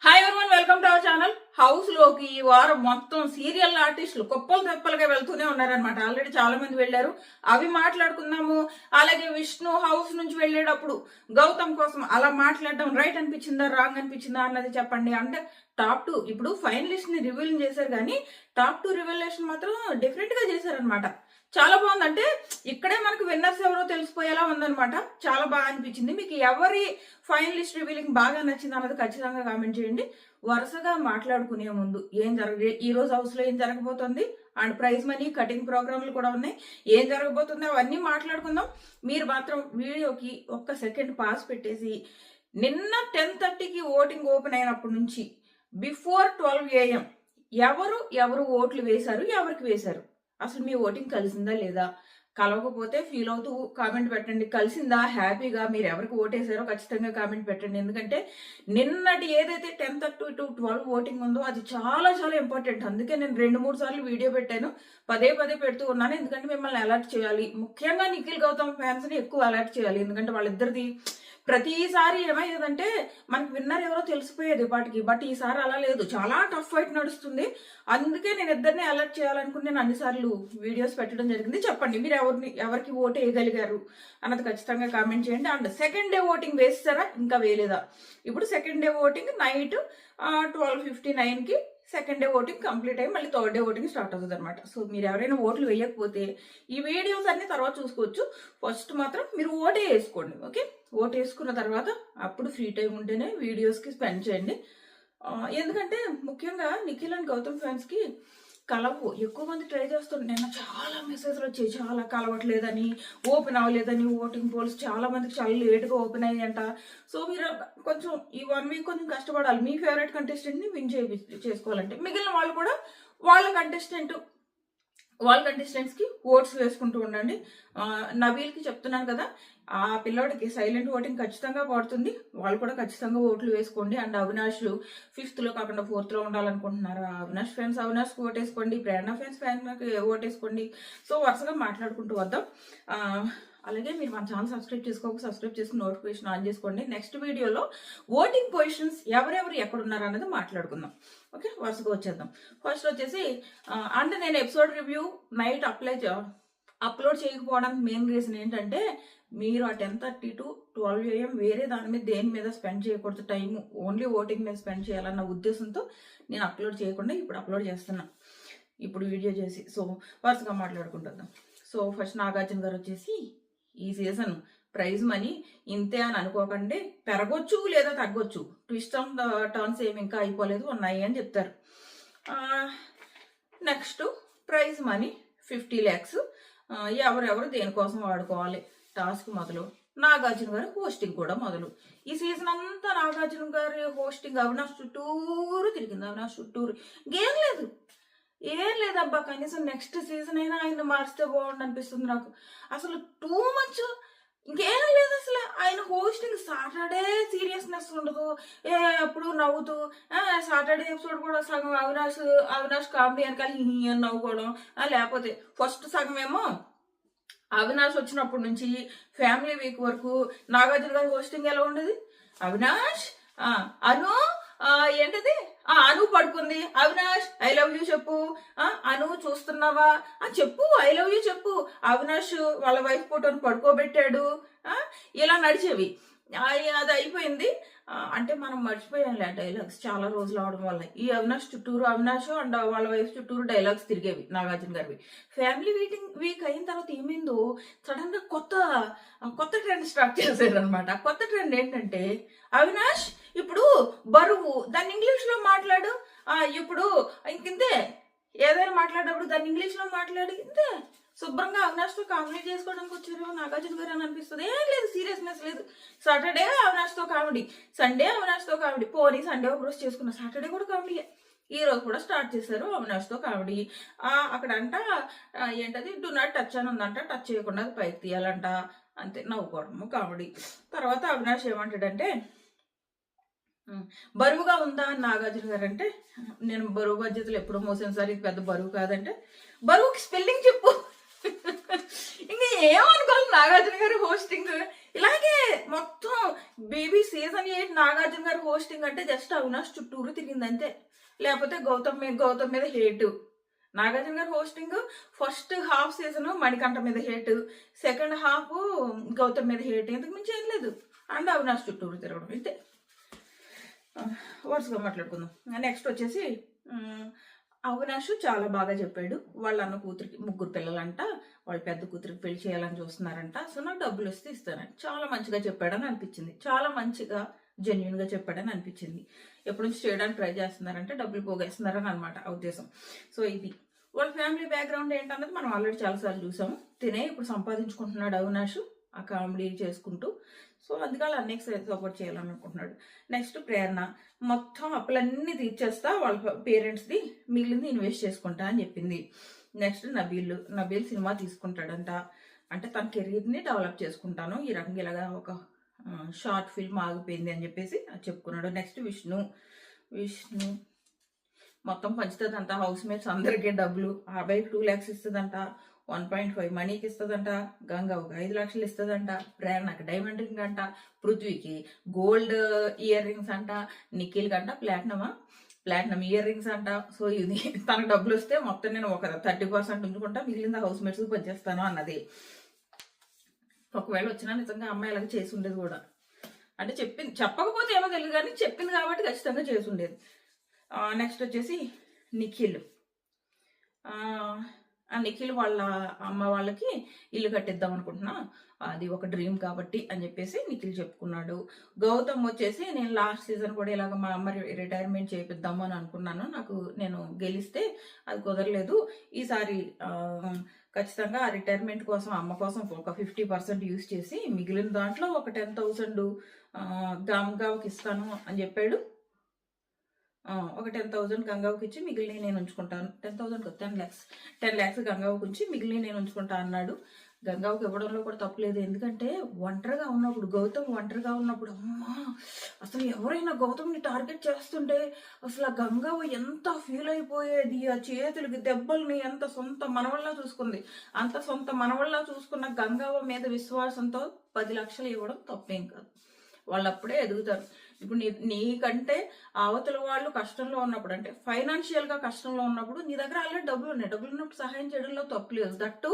Hi everyone, welcome to our channel. House లోకి ఈ వారం మొత్తం సీరియల్ ఆర్టిస్టులు కుప్పలు తెప్పలుగా వెళ్తూనే ఉన్నారనమాట. ఆల్రెడీ చాలా మంది వెళ్ళారు, అవి మాట్లాడుకుందాము. అలాగే విష్ణు హౌస్ నుంచి వెళ్ళేటప్పుడు గౌతమ్ కోసం అలా మాట్లాడడం రైట్ అనిపించిందా రాంగ్ అనిపించిందా అన్నది చెప్పండి. అంటే టాప్ 2 ఇప్పుడు ఫైనలిస్ట్ ని రివీల్ చేశారు, కానీ టాప్ 2 రివీలేషన్ మాత్రం డిఫరెంట్ గా చేశారనమాట. చాలా బాగుంది. అంటే ఇక్కడే మనకు విన్నర్స్ ఎవరో తెలిసిపోయేలా ఉందనమాట. చాలా బాగా అనిపించింది. మీకు ఎవరి ఫైనలిస్ట్ రివీలింగ్ బాగా నచ్చింది అన్నది ఖచ్చితంగా కామెంట్ చేయండి. వరుసగా మాట్లాడుకునే ముందు ఈ రోజు హౌస్ లో ఏం జరగబోతుంది, అండ్ ప్రైజ్ మనీ కటింగ్ ప్రోగ్రాంలు కూడా ఉన్నాయి, ఏం జరగబోతుంది అవన్నీ మాట్లాడుకుందాం. మీరు మాత్రం వీడియోకి ఒక్క సెకండ్ పాస్ పెట్టేసి నిన్న 10:30కి ఓటింగ్ ఓపెన్ అయినప్పటి నుంచి బిఫోర్ 12 AM ఎవరు ఓట్లు వేశారు, ఎవరికి వేశారు, అసలు మీ ఓటింగ్ కలిసిందా లేదా, కలవకపోతే ఫీల్ అవుతూ కామెంట్ పెట్టండి. కలిసిందా హ్యాపీగా మీరు ఎవరికి ఓటేసారో ఖచ్చితంగా కామెంట్ పెట్టండి. ఎందుకంటే నిన్నటి ఏదైతే 10:30 to 12 ఓటింగ్ ఉందో అది చాలా చాలా ఇంపార్టెంట్. అందుకే నేను 2-3 సార్లు వీడియో పెట్టాను, పదే పెడుతూ ఉన్నాను. ఎందుకంటే మిమ్మల్ని అలర్ట్ చేయాలి, ముఖ్యంగా నిఖిల్ గౌతమ్ ఫ్యాన్స్ ని ఎక్కువ అలర్ట్ చేయాలి. ఎందుకంటే వాళ్ళిద్దరిది ప్రతిసారి ఏమయ్యేదంటే మనకి విన్నర్ ఎవరో తెలిసిపోయేది పాటికి, బట్ ఈసారి అలా లేదు, చాలా టఫ్ ఫైట్ నడుస్తుంది. అందుకే నేను ఇద్దరిని అలర్ట్ చేయాలనుకుని నేను అన్నిసార్లు వీడియోస్ పెట్టడం జరిగింది. చెప్పండి మీరు ఎవరికి ఓటు వేయగలిగారు అన్నది ఖచ్చితంగా కామెంట్ చేయండి. అండ్ సెకండ్ డే ఓటింగ్ వేస్తారా ఇంకా వేయలేదా? ఇప్పుడు సెకండ్ డే ఓటింగ్ నైట్ 12:59కి సెకండ్ డే ఓటింగ్ కంప్లీట్ అయ్యి మళ్ళీ థర్డ్ డే ఓటింగ్ స్టార్ట్ అవుతుంది అనమాట. సో మీరు ఎవరైనా ఓట్లు వేయకపోతే ఈ వీడియోస్ అన్ని తర్వాత చూసుకోవచ్చు. ఫస్ట్ మాత్రం మీరు ఓటే వేసుకోండి, ఓకే? ఓటు వేసుకున్న తర్వాత అప్పుడు ఫ్రీ టైం ఉంటేనే వీడియోస్కి స్పెండ్ చేయండి. ఎందుకంటే ముఖ్యంగా నిఖిల్ అండ్ గౌతమ్ ఫ్యాన్స్కి కలవు. ఎక్కువ మంది ట్రై చేస్తుంటే నేను చాలా మెసేజ్లు వచ్చాయి, చాలా కలవట్లేదని, ఓపెన్ అవ్వలేదని, ఓటింగ్ పోల్స్ చాలా మందికి చాలా లేట్గా ఓపెన్ అయ్యాయంట. సో మీరు కొంచెం ఈ 1 వీక్ కొంచెం కష్టపడాలి మీ ఫేవరెట్ కంటెస్టెంట్ని విన్ చేసుకోవాలంటే. మిగిలిన వాళ్ళు కూడా వాళ్ళ కంటెస్టెంట్స్కి ఓట్స్ వేసుకుంటూ ఉండండి. నబీల్కి చెప్తున్నాను కదా, ఆ పిల్లోడికి సైలెంట్ ఓటింగ్ ఖచ్చితంగా పడుతుంది, వాళ్ళు కూడా ఖచ్చితంగా ఓట్లు వేసుకోండి. అండ్ అవినాష్ 5th లో కాకుండా 4th లో ఉండాలనుకుంటున్నారు, అవినాష్ ఓట్ ఓటేసుకోండి, ప్రేరణ ఫ్యాన్స్ ఓటేసుకోండి. సో వరుసగా మాట్లాడుకుంటూ వద్దాం. అలాగే మీరు మన ఛానల్ సబ్స్క్రైబ్ చేసుకుని నోటిఫికేషన్ ఆన్ చేసుకోండి. నెక్స్ట్ వీడియోలో ఓటింగ్ పొజిషన్స్ ఎవరెవరు ఎక్కడున్నారు అన్నది మాట్లాడుకుందాం, ఓకే? వరుసగా వచ్చేద్దాం. ఫస్ట్ వచ్చేసి అంటే నేను ఎపిసోడ్ రివ్యూ నైట్ అప్లోడ్ చేయకపోవడానికి మెయిన్ రీజన్ ఏంటంటే మీరు ఆ 10:30 to 12 AM వేరే దాని మీద దేని మీద స్పెండ్ చేయకూడదు, టైం ఓన్లీ ఓటింగ్ మీద స్పెండ్ చేయాలన్న ఉద్దేశంతో నేను అప్లోడ్ చేయకుండా ఇప్పుడు అప్లోడ్ చేస్తున్నా, ఇప్పుడు వీడియో చేసి. సో వరుసగా మాట్లాడుకుంటున్నాం. సో ఫస్ట్ నాగార్జున గారు వచ్చేసి ఈ సీజన్ ప్రైజ్ మనీ ఇంతే అని అనుకోకండి, పెరగొచ్చు లేదా తగ్గొచ్చు, ట్విస్ట్ ఆన్ ద టర్న్స్ ఏమి ఇంకా అయిపోలేదు, ఉన్నాయి అని చెప్తారు. నెక్స్ట్ ప్రైజ్ మనీ 50 lakhs ఎవరెవరు దేనికోసం వాడుకోవాలి, టాస్క్ మొదలు, నాగార్జున గారి హోస్టింగ్ కూడా మొదలు. ఈ సీజన్ అంతా నాగార్జున గారి హోస్టింగ్ అవినాష్ చుట్టూరు తిరిగింది, అవినాష్ చుట్టూరు ఏం లేదబ్బా. కనీసం నెక్స్ట్ సీజన్ అయినా ఆయన మార్చితే బాగుండు అనిపిస్తుంది నాకు. అసలు టూ మచ్, ఇంకేం లేదు అసలు. ఆయన హోస్టింగ్ సాటర్డే సీరియస్నెస్ ఉండదు, ఎప్పుడు నవ్వుతూ, సాటర్డే ఎపిసోడ్ కూడా సగం అవినాష్ కామెడీ వెనకాల నవ్వుకోవడం, లేకపోతే ఫస్ట్ సగం ఏమో అవినాష్ వచ్చినప్పటి నుంచి ఫ్యామిలీ వీక్ వరకు నాగార్జున గారి హోస్టింగ్ ఎలా ఉండేది, అవినాష్ అను ఏంటది అను పడుకుంది, అవినాష్ ఐ లవ్ యూ చెప్పు, అను చూస్తున్నావా చెప్పు, ఐ లవ్ యూ చెప్పు, అవినాష్ వాళ్ళ వైఫ్ ఫోటోని పడుకోబెట్టాడు, ఇలా నడిచేవి. అది అయిపోయింది. అంటే మనం మర్చిపోయాం డైలాగ్స్ చాలా రోజులు అవడం వల్ల. ఈ అవినాష్ అండ్ వాళ్ళ వైఫ్ చుట్టూరు డైలాగ్స్ తిరిగేవి నాగార్జున గారివి. ఫ్యామిలీ వీక్ అయిన తర్వాత ఏమైందో సడన్ గా కొత్త ట్రెండ్ స్టార్ట్ చేశారు అనమాట. కొత్త ట్రెండ్ ఏంటంటే అవినాష్ ఇప్పుడు బరువు, దాన్ని ఇంగ్లీష్ లో మాట్లాడు, ఇప్పుడు ఇంతే, ఏదైనా మాట్లాడేటప్పుడు దాన్ని ఇంగ్లీష్ లో మాట్లాడి ఇంతే. శుభ్రంగా అవినాష్తో కామెడీ చేసుకోవడానికి వచ్చారు నాగార్జున గారు అని అనిపిస్తుంది. ఏం లేదు, సీరియస్నెస్ లేదు. సాటర్డే అవినాష్తో కామెడీ, సండే అవినాష్తో కామెడీ, పోనీ సండే ఒక రోజు చేసుకున్న, సాటర్డే కూడా కామెడీయే. ఈ రోజు కూడా స్టార్ట్ చేశారు అవినాష్తో కామెడీ. అక్కడంట ఏంటది డు నాట్ టచ్ అని ఉందంట, టచ్ చేయకుండా అది పైకి తీయాలంట, అంతే, నవ్వుకోవడము కామెడీ. తర్వాత అవినాష్ ఏమంటాడంటే బరువుగా ఉందా అని నాగార్జున గారు అంటే, నేను బరువు బాధ్యతలు ఎప్పుడూ మోసాను సార్, ఇది పెద్ద బరువు కాదంటే, బరువుకి స్పెల్లింగ్ చెప్పు. ఇంకా ఏమనుకోవాలి నాగార్జున గారి హోస్టింగ్, ఇలాగే మొత్తం బేబీ సీజన్ 8 నాగార్జున గారు హోస్టింగ్ అంటే జస్ట్ అవినాష్ చుట్టూరు తిరిగింది అంతే. లేకపోతే గౌతమ్ మీద హేటు. నాగార్జున గారు hosting first half season Manikanta మీద హేటు, సెకండ్ హాఫ్ గౌతమ్ మీద హేటు, ఇంతకు మించి ఏం లేదు. అండ్ అవినాష్ చుట్టూరు తిరగడం ఇంతే. వరుసగా మాట్లాడుకుందాం. నెక్స్ట్ వచ్చేసి అవినాష్ చాలా బాగా చెప్పాడు. వాళ్ళ అన్న కూతురికి 3 పిల్లలంట, వాళ్ళ పెద్ద కూతురికి పెళ్లి చేయాలని చూస్తున్నారంట. సో నాకు డబ్బులు వస్తే ఇస్తానని చాలా మంచిగా చెప్పాడని అనిపించింది. చాలా మంచిగా జెన్యున్ గా చెప్పాడని అనిపించింది. ఎప్పటి నుంచి చేయడానికి ట్రై చేస్తున్నారంటే డబ్బులు పోగేస్తున్నారని అనమాట ఆ ఉద్దేశం. సో ఇది వాళ్ళ ఫ్యామిలీ బ్యాక్గ్రౌండ్ ఏంటన్నది మనం ఆల్రెడీ చాలాసార్లు చూసాము. తినే ఇప్పుడు సంపాదించుకుంటున్నాడు అవినాష్ ఆ కామెడీ చేసుకుంటూ. సో అందుకని అన్నయ్యకి సపోర్ట్ చేయాలనుకుంటున్నాడు. నెక్స్ట్ ప్రేరణ మొత్తం అప్పులన్నీ తీర్చేస్తా వాళ్ళ పేరెంట్స్ది, మిగిలింది ఇన్వెస్ట్ చేసుకుంటా అని చెప్పింది. నెక్స్ట్ నబీల్ సినిమా తీసుకుంటాడంట. అంటే తన కెరీర్ని డెవలప్ చేసుకుంటాను, ఈ రకంగా ఇలాగా ఒక షార్ట్ ఫిల్మ్ ఆగిపోయింది అని చెప్పేసి చెప్పుకున్నాడు. నెక్స్ట్ విష్ణు మొత్తం పంచుతుందంట హౌస్ మేట్స్ అందరికీ డబ్బులు. ఆ బైక్ 2 lakhs ఇస్తుందంట, 1.5 మనీకి ఇస్తుందంట, గంగవ్వకి 5 లక్షలు ఇస్తుందంట, ప్రేరణకి డైమండ్ రింగ్ అంట, పృథ్వీకి గోల్డ్ ఇయర్ రింగ్స్ అంట, నిఖిల్ కంట ప్లాటినం ఇయర్ రింగ్స్ అంట. సో ఇది తనకు డబ్బులు వస్తే మొత్తం నేను ఒక 30% ఉంచుకుంటా, మిగిలిన హౌస్ మేట్స్ పనిచేస్తాను అన్నది. ఒకవేళ వచ్చినా నిజంగా అమ్మాయి అలాగే చేసి ఉండేది కూడా. అంటే చెప్పకపోతే ఏమో తెలియదు కానీ చెప్పింది కాబట్టి ఖచ్చితంగా చేసి ఉండేది. నెక్స్ట్ వచ్చేసి నిఖిల్ వాళ్ళ అమ్మ వాళ్ళకి ఇల్లు కట్టిద్దాం అనుకుంటున్నా, అది ఒక డ్రీమ్ కాబట్టి అని చెప్పేసి నిఖిల్ చెప్పుకున్నాడు. గౌతమ్ వచ్చేసి నేను లాస్ట్ సీజన్ కూడా ఇలాగ మా అమ్మ రిటైర్మెంట్ చేపిద్దాము అని అనుకున్నాను, నేను గెలిస్తే అది కుదరలేదు, ఈసారి ఖచ్చితంగా ఆ రిటైర్మెంట్ కోసం అమ్మ కోసం ఒక 50% యూజ్ చేసి మిగిలిన దాంట్లో ఒక 10,000 గంగావుకి ఇస్తాను అని చెప్పాడు. ఒక 10,000 గంగావుకి ఇచ్చి మిగిలిన నేను ఉంచుకుంటాను. 10 lakhs గంగావుకి ఉంచి మిగిలిన నేను ఉంచుకుంటా అన్నాడు. గంగావుకి ఇవ్వడంలో కూడా తప్పులేదు. ఎందుకంటే గౌతమ్ ఒంటరిగా ఉన్నప్పుడు అమ్మా అసలు ఎవరైనా గౌతమ్ని టార్గెట్ చేస్తుంటే అసలు ఆ గంగావు ఎంత ఫీల్ అయిపోయేది. ఆ చేతులకి దెబ్బల్ని ఎంత సొంత మనవల్లా చూసుకుంది. అంత సొంత మనవల్లా చూసుకున్న గంగావ మీద విశ్వాసంతో 10 లక్షలు ఇవ్వడం తప్పేం కాదు. వాళ్ళు అప్పుడే ఎదుగుతారు. ఇప్పుడు నీకంటే అవతల వాళ్ళు కష్టంలో ఉన్నప్పుడు, అంటే ఫైనాన్షియల్ గా కష్టంలో ఉన్నప్పుడు నీ దగ్గర ఆల్రెడీ డబ్బులు ఉన్నప్పుడు సహాయం చేయడంలో తప్పు లేదు. దట్టు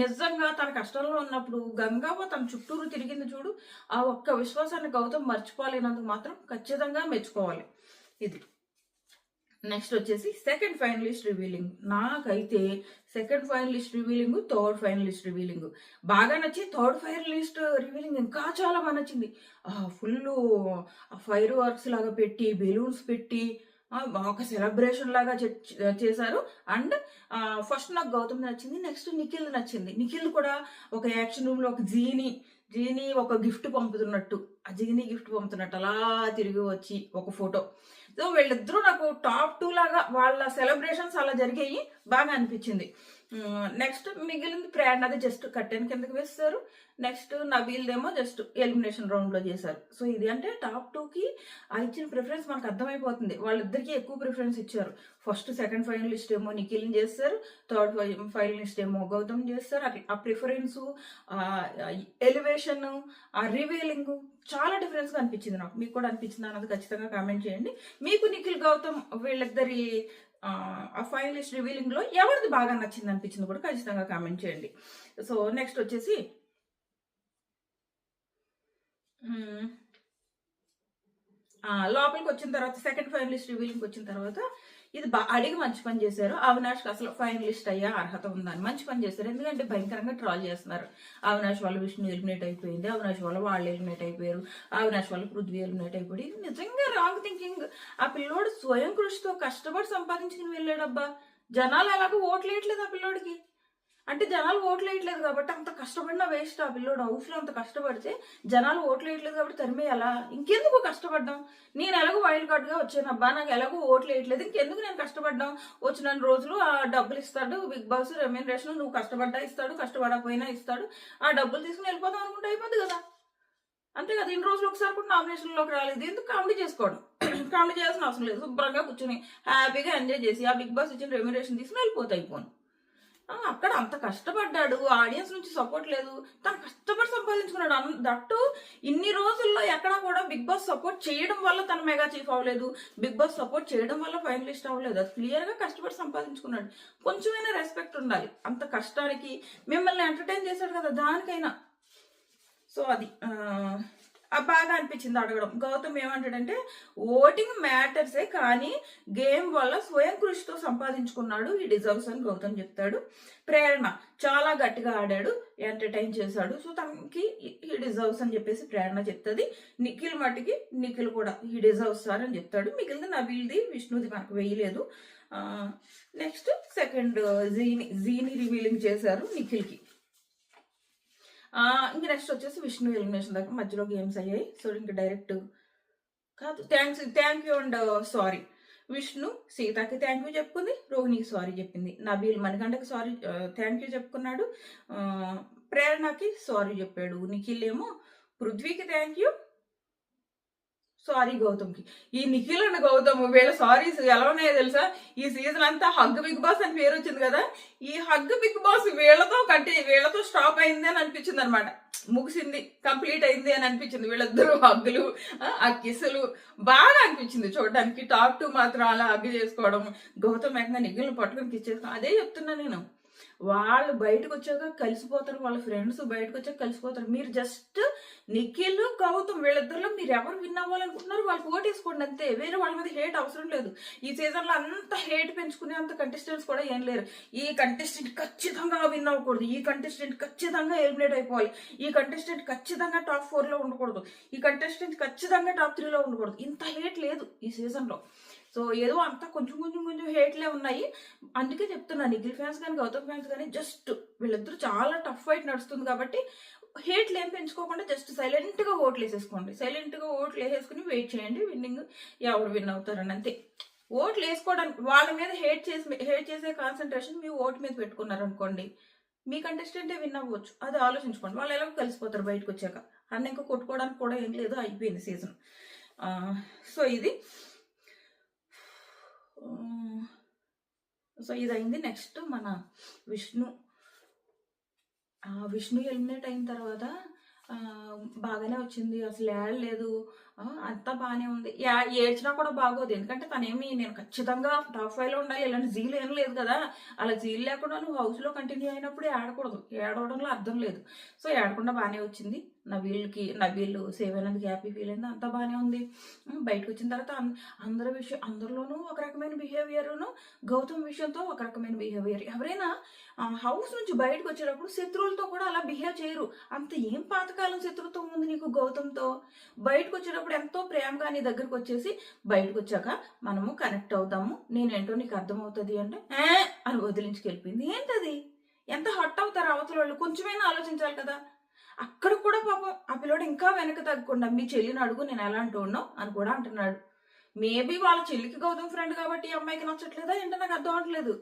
నిజంగా తన కష్టంలో ఉన్నప్పుడు గంగావ తన చుట్టూరు తిరిగింది చూడు, ఆ ఒక్క విశ్వాసాన్ని గౌతమ్ మర్చిపోలేనందుకు మాత్రం ఖచ్చితంగా మెచ్చుకోవాలి. ఇది నెక్స్ట్ వచ్చేసి సెకండ్ ఫైనలిస్ట్ రివీలింగ్. నాకైతే second finalist revealing, third finalist revealing బాగా నచ్చి, థర్డ్ ఫైనలిస్ట్ రివీలింగ్ ఇంకా చాలా బాగా నచ్చింది. ఫుల్ ఫైర్ వర్క్స్ లాగా పెట్టి, బెలూన్స్ పెట్టి ఒక సెలబ్రేషన్ లాగా చేశారు. అండ్ ఫస్ట్ నాకు గౌతమ్ నచ్చింది, నెక్స్ట్ నిఖిల్ నచ్చింది. నిఖిల్ కూడా ఒక యాక్షన్ రూమ్ లో ఒక జీని ఒక గిఫ్ట్ పంపుతున్నట్టు, ఆ జీని గిఫ్ట్ పంపుతున్నట్టు అలా తిరిగి వచ్చి ఒక ఫోటో. సో వీళ్ళిద్దరూ నాకు టాప్ 2 లాగా వాళ్ళ సెలబ్రేషన్స్ అలా జరిగాయి, బాగా అనిపించింది. నెక్స్ట్ మిగిలింది ప్రేరణది జస్ట్ కట్టెన్ కిందకి వేస్తారు. నెక్స్ట్ నబీల్దేమో జస్ట్ ఎలిమినేషన్ రౌండ్ లో చేశారు. సో ఇది అంటే టాప్ 2కి ఇచ్చిన ప్రిఫరెన్స్ మనకు అర్థమైపోతుంది. వాళ్ళిద్దరికి ఎక్కువ ప్రిఫరెన్స్ ఇచ్చారు. ఫస్ట్ సెకండ్ ఫైనలిస్ట్ ఏమో నిఖిల్ని చేస్తారు, థర్డ్ ఫైనలిస్ట్ ఏమో గౌతమ్ చేస్తారు. ఆ ప్రిఫరెన్స్, ఎలివేషన్, ఆ రివీలింగ్ చాలా డిఫరెన్స్ గా అనిపించింది నాకు. మీకు కూడా అనిపించింది అన్నది ఖచ్చితంగా కామెంట్ చేయండి. మీకు నిఖిల్ గౌతమ్ వీళ్ళిద్దరి ఆ ఫైనలిస్ట్ రివీలింగ్ లో ఎవరిది బాగా నచ్చింది అనిపించింది కూడా ఖచ్చితంగా కామెంట్ చేయండి. సో నెక్స్ట్ వచ్చేసి లోపలికి వచ్చిన తర్వాత సెకండ్ ఫైనలిస్ట్ రివీలింగ్ వచ్చిన తర్వాత ఇది అడిగి మంచి పని చేశారు. అవినాష్కి అసలు ఫైనలిస్ట్ అయ్యే అర్హత ఉందని మంచి పని చేశారు. ఎందుకంటే భయంకరంగా ట్రాల్ చేస్తున్నారు. అవినాష్ వాళ్ళ విష్ణు ఎలిమినేట్ అయిపోయింది, అవినాష్ వాళ్ళ వాళ్ళు ఎలిమినేట్ అయిపోయారు, అవినాష్ వాళ్ళ పృథ్వీ ఎలిమినేట్ అయిపోయి. నిజంగా రాంగ్ థింకింగ్. ఆ పిల్లోడు స్వయం కృషితో కష్టపడి సంపాదించుకుని వెళ్ళాడబ్బా. జనాలు ఎలాగో ఓట్లు వేయట్లేదు ఆ పిల్లోడికి. అంటే జనాలు ఓట్లు వేయట్లేదు కాబట్టి అంత కష్టపడినా వేస్ట్. ఆ పిల్లోడు హౌస్ లో అంత కష్టపడితే జనాలు ఓట్లు వేయట్లేదు కాబట్టి తరిమేయాలా? ఇంకెందుకు కష్టపడ్డాం? నేను ఎలాగో వైల్డ్ కార్డ్ గా వచ్చాను అబ్బా, నాకు ఎలాగో ఓట్లు వేయట్లేదు, ఇంకెందుకు నేను కష్టపడ్డాం? వచ్చిన రోజులు ఆ డబ్బులు ఇస్తాడు బిగ్ బాస్, రెమ్యూనరేషన్, నువ్వు కష్టపడ్డా ఇస్తాడు, కష్టపడకపోయినా ఇస్తాడు, ఆ డబ్బులు తీసుకుని వెళ్ళిపోదాం అనుకుంటే అయిపోద్ది కదా. అంతే కదా. ఇన్ని రోజులు ఒకసారి కూడా నామినేషన్ లోకి రాలేదు, ఎందుకు కామెడీ చేసుకోవడం? కామెడీ చేయాల్సిన అవసరం లేదు. శుభ్రంగా కూర్చొని హ్యాపీగా ఎంజాయ్ చేసి ఆ బిగ్ బాస్ ఇచ్చిన రెమ్యూనరేషన్ తీసుకుని వెళ్ళిపోతాయి. అయిపోను అక్కడ అంత కష్టపడ్డాడు, ఆడియన్స్ నుంచి సపోర్ట్ లేదు, తను కష్టపడి సంపాదించుకున్నాడు. దట్టు ఇన్ని రోజుల్లో ఎక్కడా కూడా బిగ్ బాస్ సపోర్ట్ చేయడం వల్ల తను మెగా చీఫ్ అవ్వలేదు, బిగ్ బాస్ సపోర్ట్ చేయడం వల్ల ఫైనలిస్ట్ అవ్వలేదు. అది క్లియర్ గా కష్టపడి సంపాదించుకున్నాడు. కొంచెమైనా రెస్పెక్ట్ ఉండాలి అంత కష్టానికి. మిమ్మల్ని ఎంటర్టైన్ చేశాడు కదా, దానికైనా. సో అది బాగా అనిపించింది అడగడం. గౌతమ్ ఏమంటాడంటే ఓటింగ్ మ్యాటర్సే కానీ గేమ్ వల్ల స్వయం కృషితో సంపాదించుకున్నాడు, ఈ డిజర్వ్స్ అని గౌతమ్ చెప్తాడు. ప్రేరణ చాలా గట్టిగా ఆడాడు, ఎంటర్టైన్ చేశాడు, సో తనకి ఈ డిజర్వ్స్ అని చెప్పేసి ప్రేరణ చెప్తుంది. నిఖిల్ మట్టికి నిఖిల్ కూడా ఈ డిజర్వ్స్ సార్ అని చెప్తాడు. మిగిలింది నబీల్ది విష్ణుది మనకు వేయలేదు. నెక్స్ట్ సెకండ్ జీని రివీలింగ్ చేశారు నిఖిల్కి. ఇంక నెక్స్ట్ వచ్చేసి విష్ణు ఎలిమినేషన్ దాకా మధ్యలో గేమ్స్ అయ్యాయి. సో ఇంక డైరెక్ట్ కాదు, thank you and sorry. Vishnu సీతకి థ్యాంక్ యూ చెప్పుకుంది, రోహిణికి సారీ చెప్పింది, నబీల్ మణికంఠకి సారీ థ్యాంక్ యూ చెప్పుకున్నాడు, ప్రేరణకి సారీ చెప్పాడు, నిఖిల్ ఏమో పృథ్వీకి థ్యాంక్ యూ, సారీ గౌతమ్కి. ఈ నిఖిల్ అండ్ గౌతమ్ వీళ్ళ సారీస్ ఎలా ఉన్నాయో తెలుసా? ఈ సీజన్ అంతా హగ్ బిగ్ బాస్ అని పేరు వచ్చింది కదా, ఈ హగ్ బిగ్ బాస్ వీళ్ళతో స్టాప్ అయింది అని అనిపించింది అనమాట. ముగిసింది, కంప్లీట్ అయింది అని అనిపించింది. వీళ్ళిద్దరూ హగ్గులు, ఆ కిస్సులు బాగా అనిపించింది చూడడానికి. టాప్ 2 మాత్రం అలా హగ్ చేసుకోవడం, గౌతమ్ ఏకంగా నిఖిల్ని పట్టుకుని కిస్ చేసుకోవడం. అదే చెప్తున్నా నేను, వాళ్ళు బయటకు వచ్చాక కలిసిపోతారు, వాళ్ళ ఫ్రెండ్స్ బయటకు వచ్చాక కలిసిపోతారు. మీరు జస్ట్ నిఖిల్ గౌతమ్ వీళ్ళిద్దరిలో మీరు ఎవరు విన్ అవ్వాలనుకుంటున్నారు వాళ్ళకి ఓటేసుకోండి అంతే. వేరే వాళ్ళ మీద హేట్ అవసరం లేదు. ఈ సీజన్ లో అంత హేట్ పెంచుకునే అంత కంటెస్టెంట్స్ కూడా ఏం లేరు. ఈ కంటెస్టెంట్ ఖచ్చితంగా విన్ అవ్వకూడదు, ఈ కంటెస్టెంట్ ఖచ్చితంగా ఎలిమినేట్ అయిపోవాలి, ఈ కంటెస్టెంట్ ఖచ్చితంగా టాప్ 4 లో ఉండకూడదు, ఈ కంటెస్టెంట్ ఖచ్చితంగా టాప్ 3 లో ఉండకూడదు. ఇంత హేట్ లేదు ఈ సీజన్ లో. సో ఏదో అంతా కొంచెం హేట్లే ఉన్నాయి. అందుకే చెప్తున్నా, నిఖిల్ ఫ్యాన్స్ కానీ గౌతమ్ ఫ్యాన్స్ కానీ జస్ట్ వీళ్ళిద్దరూ చాలా టఫ్ ఫైట్ నడుస్తుంది కాబట్టి హేట్లు ఏం పెంచుకోకుండా జస్ట్ సైలెంట్గా ఓట్లు వేసేసుకోండి. సైలెంట్గా ఓట్లు వేసేసుకుని వెయిట్ చేయండి, విన్నింగ్ ఎవరు విన్ అవుతారని అంతే. ఓట్లు వేసుకోవడానికి వాళ్ళ మీద హేట్ చేసే కాన్సన్ట్రేషన్ మీ ఓటు మీద పెట్టుకున్నారనుకోండి, మీ కంటెస్టెంటే విన్ అవ్వచ్చు. అది ఆలోచించుకోండి. వాళ్ళు ఎలాగో కలిసిపోతారు బయటకు వచ్చాక. అన్న ఇంకా కొట్టుకోవడానికి కూడా ఏం లేదు, అయిపోయింది సీజన్. సో ఇది అయింది. నెక్స్ట్ మన విష్ణు ఎలిమినేట్ అయిన తర్వాత బాగానే వచ్చింది, అసలు ఏడలేదు, అంతా బాగానే ఉంది. ఏడ్చినా కూడా బాగోదు, ఎందుకంటే తనేమి నేను ఖచ్చితంగా టాప్ 5 లో ఉండాలి ఇలాంటి జీలు ఏం లేదు కదా. అలా జీలు లేకుండా నువ్వు హౌస్లో కంటిన్యూ అయినప్పుడు ఏడకూడదు, ఏడవడంలో అర్థం లేదు. సో ఏడకుండా బాగానే వచ్చింది. నబీల్ సేవ్ అయినందుకు హ్యాపీ ఫీల్ అయింది, అంతా బాగానే ఉంది. బయటకు వచ్చిన తర్వాత అందరిలోనూ ఒక రకమైన బిహేవియర్ను, గౌతమ్ విషయంతో ఒక రకమైన బిహేవియర్. ఎవరైనా హౌస్ నుంచి బయటకు వచ్చేటప్పుడు శత్రువులతో కూడా అలా బిహేవ్ చేయరు. అంత ఏం పాతకాలం శత్రుత్వం ఉంది నీకు గౌతమ్తో? బయటకు వచ్చేటప్పుడు ఎంతో ప్రేమగా నీ దగ్గరకు వచ్చేసి బయటకు వచ్చాక మనము కనెక్ట్ అవుతాము, నేనేంటో నీకు అర్థమవుతుంది అంటే అని వదిలించుకెళ్ళిపోయింది. ఏంటది? ఎంత హట్ అవుతారు అవతల వాళ్ళు? కొంచెమైనా ఆలోచించాలి కదా. అక్కడ కూడా పాపం ఆ పిల్లోడు ఇంకా వెనక తగ్గకుండా మీ చెల్లిని అడుగు నేను ఎలాంటి ఉన్నావు అని కూడా అంటున్నాడు. మేబీ వాళ్ళ చెల్లికి గౌతమ్ ఫ్రెండ్ కాబట్టి ఈ అమ్మాయికి నచ్చట్లేదా ఏంటో నాకు అర్థం అవట్లేదు.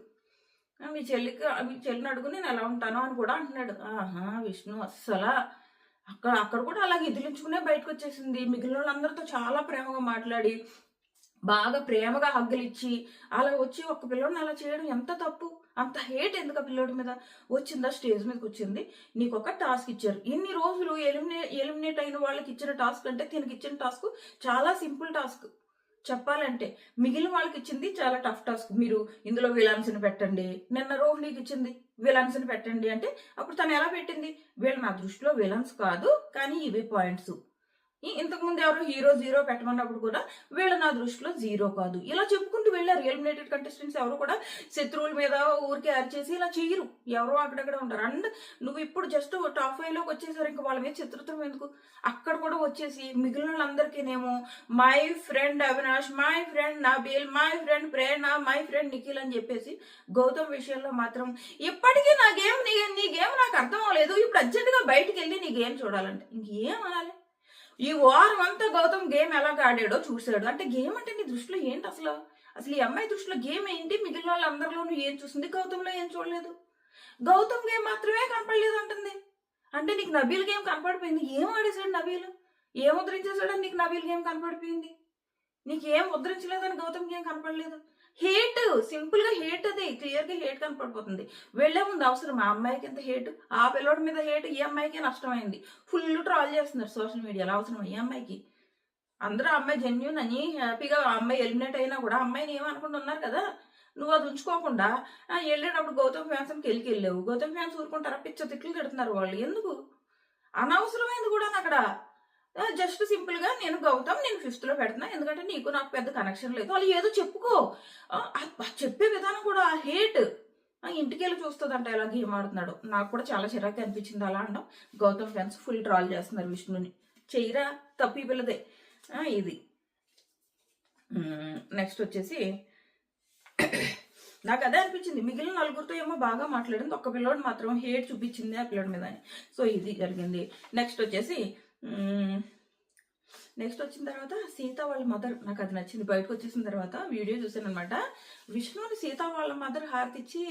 మీ చెల్లిని అడుగు నేను ఎలా ఉంటానో అని కూడా అంటున్నాడు. విష్ణు అస్సలా అక్కడ కూడా అలాగే ఎదిలించుకునే బయటకు వచ్చేసింది. మిగిలిన వాళ్ళందరితో చాలా ప్రేమగా మాట్లాడి బాగా ప్రేమగా హగ్గులు ఇచ్చి అలా వచ్చి ఒక పిల్లోడిని అలా చేయడం ఎంత తప్పు? అంత హేట్ ఎందుకు ఆ పిల్లోడి మీద? వచ్చిందా స్టేజ్ మీదకి వచ్చింది, నీకు ఒక టాస్క్ ఇచ్చారు. ఇన్ని రోజులు ఎలిమినేట్ అయిన వాళ్ళకి ఇచ్చిన టాస్క్ అంటే దీనికి ఇచ్చిన టాస్క్ చాలా సింపుల్ టాస్క్ చెప్పాలంటే. మిగిలిన వాళ్ళకి ఇచ్చింది చాలా టఫ్ టాస్క్. మీరు ఇందులో విలన్స్ని పెట్టండి, నిన్న రోహిణికి ఇచ్చింది విలన్స్ని పెట్టండి అంటే అప్పుడు తను ఎలా పెట్టింది? వీళ్ళు నా దృష్టిలో విలన్స్ కాదు కానీ ఇవి పాయింట్స్. ఇంతకుముందు ఎవరో హీరో 0 పెట్టమన్నప్పుడు కూడా వీళ్ళు నా దృష్టిలో 0 కాదు, ఇలా చెప్పుకుంటూ వెళ్ళారు. ఎలిమినేటెడ్ కంటెస్టెంట్స్ ఎవరు కూడా శత్రువుల మీద ఊరికే అరిచేసి ఇలా చేయరు, ఎవరో అక్కడక్కడ ఉంటారు. అండ్ నువ్వు ఇప్పుడు జస్ట్ టాప్ 5 లోకి వచ్చేసారు, ఇంకా వాళ్ళ మీద శత్రుత్వం ఎందుకు? అక్కడ కూడా వచ్చేసి మిగిలిన వాళ్ళందరికీనేమో my friend Avinash, my friend Nabeel, my friend Prerana, my friend Nikhil అని చెప్పేసి గౌతమ్ విషయంలో మాత్రం ఇప్పటికీ నీ గేమ్ నాకు అర్థం అవ్వలేదు, ఇప్పుడు అర్జెంటుగా బయటికి వెళ్ళి నీ గేమ్ చూడాలంటే ఇంకేం అనాలి? ఈ వారం అంతా గౌతమ్ గేమ్ ఎలా ఆడాడో చూశాడు. అంటే గేమ్ అంటే నీ దృష్టిలో ఏంటి అసలు? ఈ అమ్మాయి దృష్టిలో గేమ్ ఏంటి? మిగిలిన వాళ్ళందరిలోనూ ఏం చూసింది, గౌతంలో ఏం చూడలేదు. గౌతమ్ గేమ్ మాత్రమే కనపడలేదు అంటుంది. అంటే నీకు నబీల్ గేమ్ కనపడిపోయింది. ఏం ఆడేశాడు నబీల్? ఏం ముద్రించేశాడని నీకు నబీల్ గేమ్ కనపడిపోయింది? నీకు ఏం ముద్రించలేదని గౌతమ్ గేమ్ కనపడలేదు. హేట్, సింపుల్ గా హేట్, అది క్లియర్ గా హేట్ కనపడిపోతుంది. వెళ్లే ముందు అవసరం ఆ అమ్మాయికి ఎంత హేట్, ఆ పిల్లోడి మీద హేట్, ఈ అమ్మాయికి నష్టమైంది. ఫుల్ ట్రాల్ చేస్తున్నారు సోషల్ మీడియాలో. అవసరం ఈ అమ్మాయికి. అందరూ ఆ అమ్మాయి జెన్యూన్ అని హ్యాపీగా ఆ అమ్మాయి ఎలిమినేట్ అయినా కూడా అమ్మాయిని ఏమనుకుంటూ ఉన్నారు కదా. నువ్వు అది ఉంచుకోకుండా వెళ్ళేటప్పుడు గౌతమ్ ఫ్యాన్స్ అని వెళ్ళావు. గౌతమ్ ఫ్యాన్స్ ఊరుకుంటారా? పిచ్చ తిట్లు తిడుతున్నారు వాళ్ళు. ఎందుకు అనవసరమైంది కూడా అక్కడ. జస్ట్ సింపుల్ గా నేను గౌతమ్, నేను ఫిఫ్త్ లో పెడుతున్నా, ఎందుకంటే నీకు నాకు పెద్ద కనెక్షన్ లేదు. వాళ్ళు ఏదో చెప్పుకో. చెప్పే విధానం కూడా హేట్. ఇంటికి వెళ్ళి చూస్తుందంట ఎలా గేమ్ ఆడుతున్నాడు. నాకు కూడా చాలా చిరాకు అనిపించింది అలా అనడం. గౌతమ్ ఫ్యాన్స్ ఫుల్ ట్రాల్ చేస్తున్నారు విష్ణుని. చెయ్యరా, తప్పు ఈ పిల్లదే. ఇది నెక్స్ట్ వచ్చేసి నాకు అదే అనిపించింది. మిగిలిన నలుగురితో ఏమో బాగా మాట్లాడింది, ఒక్క పిల్లోడు మాత్రం హేట్ చూపించింది ఆ పిల్లోడి మీద అని. సో ఇది జరిగింది. నెక్స్ట్ వచ్చిన తర్వాత సీత వాళ్ళ మదర్, నాకు అది నచ్చింది. బయటకు వచ్చేసిన తర్వాత వీడియో చూసాను అనమాట. విష్ణుని సీత వాళ్ళ మదర్ హారతి ఇచ్చి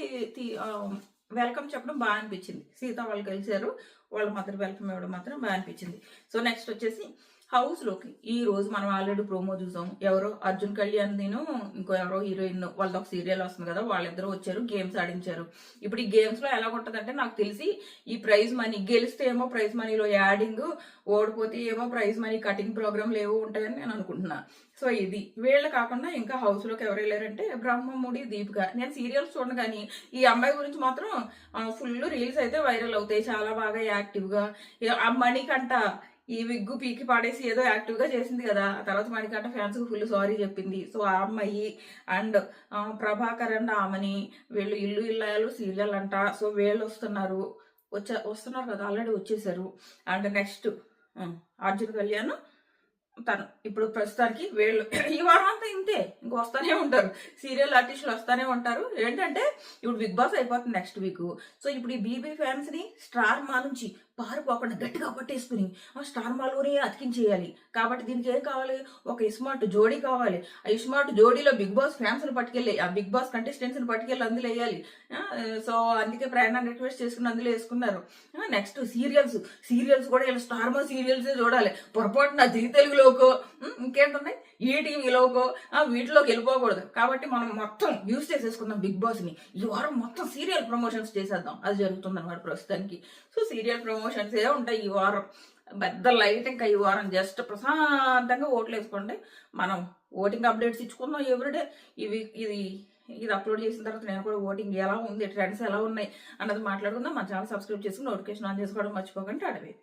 వెల్కమ్ చెప్పడం బాగా అనిపించింది. సీత వాళ్ళు కలిశారు, వాళ్ళ మదర్ వెల్కమ్ ఇవ్వడం మాత్రం బాగా అనిపించింది. సో నెక్స్ట్ వచ్చేసి హౌస్ లోకి ఈ రోజు మనం ఆల్రెడీ ప్రోమో చూసాం. ఎవరో అర్జున్ కళ్యాణ్ నేను ఇంకో ఎవరో హీరోయిన్ వాళ్ళది ఒక సీరియల్ వస్తుంది కదా, వాళ్ళిద్దరూ వచ్చారు, గేమ్స్ ఆడించారు. ఇప్పుడు ఈ గేమ్స్ లో ఎలా ఉంటదంటే, నాకు తెలిసి ఈ ప్రైజ్ మనీ గెలిస్తే ఏమో ప్రైజ్ మనీలో యాడింగ్, ఓడిపోతే ఏమో ప్రైజ్ మనీ కటింగ్ ప్రోగ్రామ్లు ఏవో ఉంటాయని నేను అనుకుంటున్నా. సో ఇది వీళ్ళు కాకుండా ఇంకా హౌస్ లోకి ఎవరు వెళ్ళారంటే బ్రహ్మముడి, దీపిక. నేను సీరియల్స్ చూడను కానీ ఈ అమ్మాయి గురించి మాత్రం ఫుల్ రీల్స్ అయితే వైరల్ అవుతాయి. చాలా బాగా యాక్టివ్ గా ఆ మణికంట ఈ విగ్గు పీకి పాడేసి ఏదో యాక్టివ్ గా చేసింది కదా. ఆ తర్వాత మణికంఠ ఫ్యాన్స్ కు ఫుల్ సారీ చెప్పింది. సో ఆ అమ్మాయి అండ్ ప్రభాకర్ అండ్ ఆమెని వీళ్ళు ఇల్లు ఇల్లాలు సీరియల్ అంట. సో వీళ్ళు వస్తున్నారు కదా, ఆల్రెడీ వచ్చేసారు. అండ్ నెక్స్ట్ అర్జున్ కళ్యాణ్ తను ఇప్పుడు ప్రస్తుతానికి వీళ్ళు ఈ వారం అంతా ఇంతే, ఇంక వస్తానే ఉంటారు. సీరియల్ ఆర్టిస్టులు వస్తానే ఉంటారు. ఏంటంటే ఇప్పుడు బిగ్ బాస్ అయిపోతుంది నెక్స్ట్ వీక్. సో ఇప్పుడు ఈ బీబీ ఫ్యాన్స్ ని స్టార్ మా నుంచి పారిపోకుండా గట్టిగా పట్టేసుకుని స్టార్ మాలోనే అతికించేయాలి. కాబట్టి దీనికి ఏం కావాలి, ఒక ఇస్మార్ట్ జోడీ కావాలి. ఆ ఇస్మార్ట్ జోడీలో బిగ్ బాస్ ఫ్యాన్స్ ని పట్టుకెళ్ళి, ఆ బిగ్ బాస్ కంటెస్టెంట్స్ ని పట్టుకెళ్ళి అందులో వేయాలి. సో అందుకే ప్రయాణాన్ని రిక్వెస్ట్ చేసుకుని అందులో వేసుకున్నారు. నెక్స్ట్ సీరియల్స్ కూడా ఇలా స్టార్ మా సీరియల్స్ చూడాలి. పొరపాటున జీ తెలుగులోకో ఇంకేంటున్నాయి ఈటీవీలోకో వీటిలోకి వెళ్ళిపోకూడదు. కాబట్టి మనం మొత్తం యూజ్ చేసేసుకుందాం బిగ్ బాస్ ని. ఈ వారం మొత్తం సీరియల్ ప్రమోషన్స్ చేసేద్దాం. అది జరుగుతుంది అన్నమాట ప్రస్తుతానికి. సో సీరియల్ ప్రమోషన్స్ ఏ ఉంటాయి ఈ వారం. పెద్ద లైట్ ఇంకా ఈ వారం జస్ట్ ప్రశాంతంగా ఓట్లు వేసుకోండి. మనం ఓటింగ్ అప్డేట్స్ ఇచ్చుకుందాం ఎవ్రీడే. ఇది అప్లోడ్ చేసిన తర్వాత నేను కూడా ఓటింగ్ ఎలా ఉంది, ట్రెండ్స్ ఎలా ఉన్నాయి అన్నది మాట్లాడుకుందాం. మన ఛానల్ సబ్స్క్రైబ్ చేసుకుని నోటిఫికేషన్ ఆన్ చేసుకోవడం మర్చిపోకండి. అడవి